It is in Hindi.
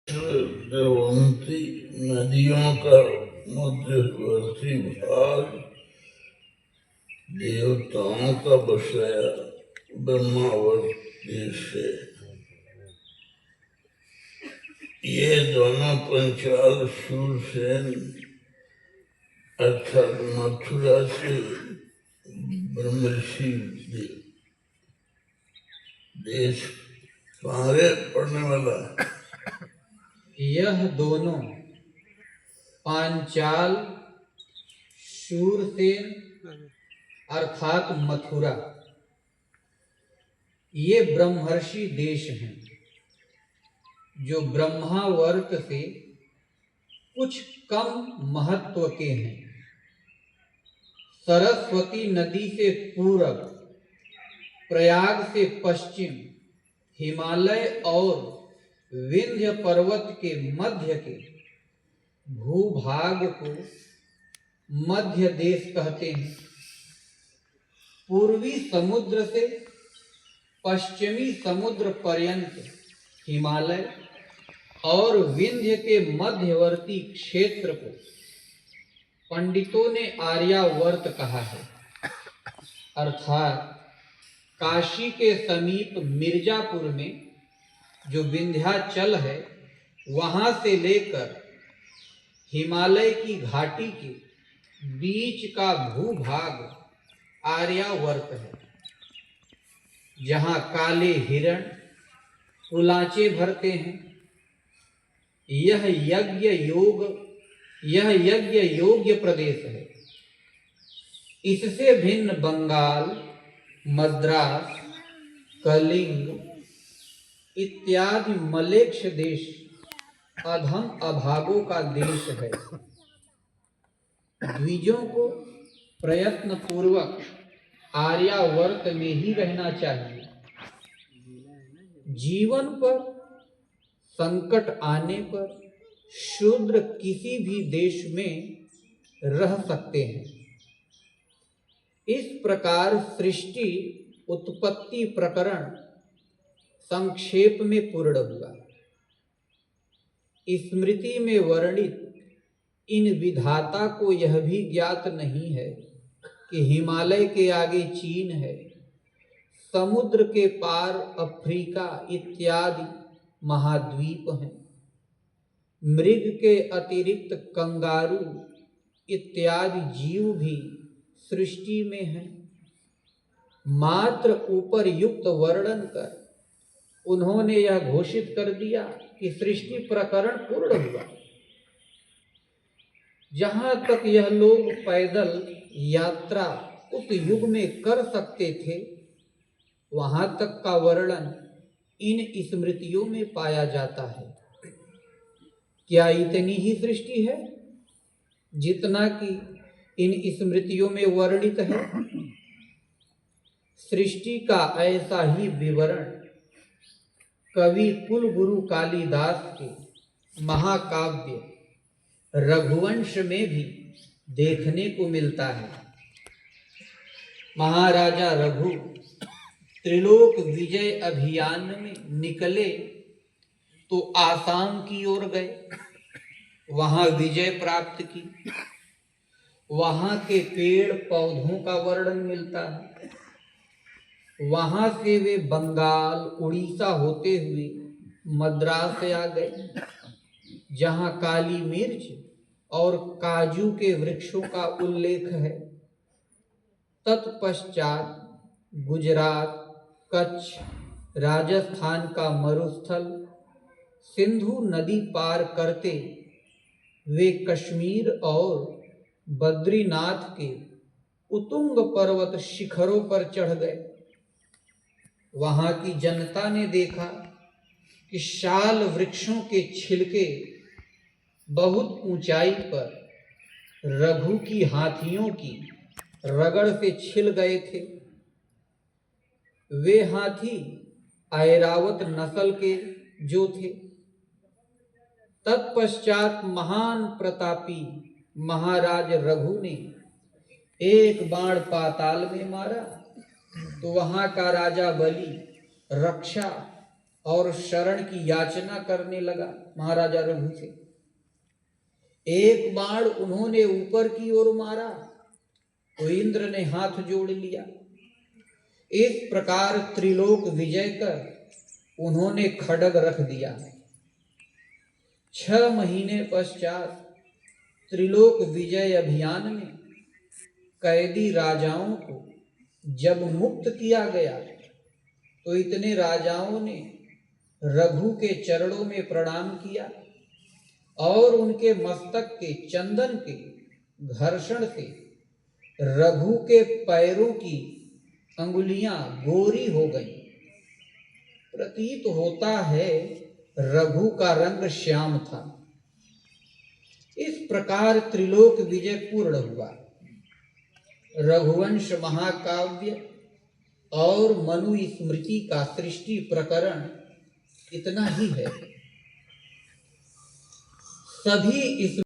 द्रवंती नदियों का मध्यवर्ती भाग देवताओं का बसाया ब्रह्मावर्त देश है। ये दोनों पंचाल शूरसेन अर्थात मथुरा से ब्रह्मर्षि देश तुम्हारे पढ़ने वाला। यह दोनों पांचाल शूरसेन अर्थात मथुरा ये ब्रह्मर्षि देश हैं जो ब्रह्मावर्त से कुछ कम महत्व के हैं। सरस्वती नदी से पूरब, प्रयाग से पश्चिम, हिमालय और विंध्य पर्वत के मध्य के भूभाग को मध्य देश कहते हैं। पूर्वी समुद्र से पश्चिमी समुद्र पर्यंत हिमालय और विंध्य के मध्यवर्ती क्षेत्र को पंडितों ने आर्यावर्त कहा है। अर्थात काशी के समीप मिर्जापुर में जो विंध्याचल है वहां से लेकर हिमालय की घाटी के बीच का भूभाग आर्यावर्त है, जहां काले हिरण उलाचे भरते हैं। यह यज्ञ योग्य प्रदेश है। इससे भिन्न बंगाल, मद्रास, कलिंग इत्यादि मलेच्छ देश अधम अभागों का देश है। द्विजों को प्रयत्न पूर्वक आर्यावर्त में ही रहना चाहिए। जीवन पर संकट आने पर शूद्र किसी भी देश में रह सकते हैं। इस प्रकार सृष्टि उत्पत्ति प्रकरण संक्षेप में पूर्ण हुआ। स्मृति में वर्णित इन विधाता को यह भी ज्ञात नहीं है कि हिमालय के आगे चीन है, समुद्र के पार अफ्रीका इत्यादि महाद्वीप हैं। मृग के अतिरिक्त कंगारू इत्यादि जीव भी सृष्टि में हैं। मात्र ऊपर युक्त वर्णन कर उन्होंने यह घोषित कर दिया कि सृष्टि प्रकरण पूर्ण हुआ। जहां तक यह लोग पैदल यात्रा उस युग में कर सकते थे, वहां तक का वर्णन इन स्मृतियों में पाया जाता है। क्या इतनी ही सृष्टि है जितना कि इन स्मृतियों में वर्णित है? सृष्टि का ऐसा ही विवरण कवि कुलगुरु कालिदास के महाकाव्य रघुवंश में भी देखने को मिलता है। महाराजा रघु त्रिलोक विजय अभियान में निकले तो आसाम की ओर गए, वहां विजय प्राप्त की। वहां के पेड़ पौधों का वर्णन मिलता है। वहां से वे बंगाल, उड़ीसा होते हुए मद्रास से आ गए, जहां काली मिर्च और काजू के वृक्षों का उल्लेख है। तत्पश्चात गुजरात, कच्छ, राजस्थान का मरुस्थल, सिंधु नदी पार करते वे कश्मीर और बद्रीनाथ के उत्तुंग पर्वत शिखरों पर चढ़ गए। वहां की जनता ने देखा कि शाल वृक्षों के छिलके बहुत ऊंचाई पर रघु की हाथियों की रगड़ से छिल गए थे। वे हाथी ऐरावत नस्ल के जो थे। तत्पश्चात महान प्रतापी महाराज रघु ने एक बाण पाताल में मारा तो वहां का राजा बलि रक्षा और शरण की याचना करने लगा महाराजा रघु से। एक बाण उन्होंने ऊपर की ओर मारा तो इंद्र ने हाथ जोड़ लिया। इस प्रकार त्रिलोक विजय कर उन्होंने खड्ग रख दिया। 6 महीने पश्चात त्रिलोक विजय अभियान में कैदी राजाओं को जब मुक्त किया गया तो इतने राजाओं ने रघु के चरणों में प्रणाम किया और उनके मस्तक के चंदन के घर्षण से रघु के पैरों की अंगुलियां गोरी हो गईं। प्रतीत होता है रघु का रंग श्याम था। इस प्रकार त्रिलोक विजय पूर्ण हुआ। रघुवंश महाकाव्य और मनु स्मृति का सृष्टि प्रकरण इतना ही है। सभी इस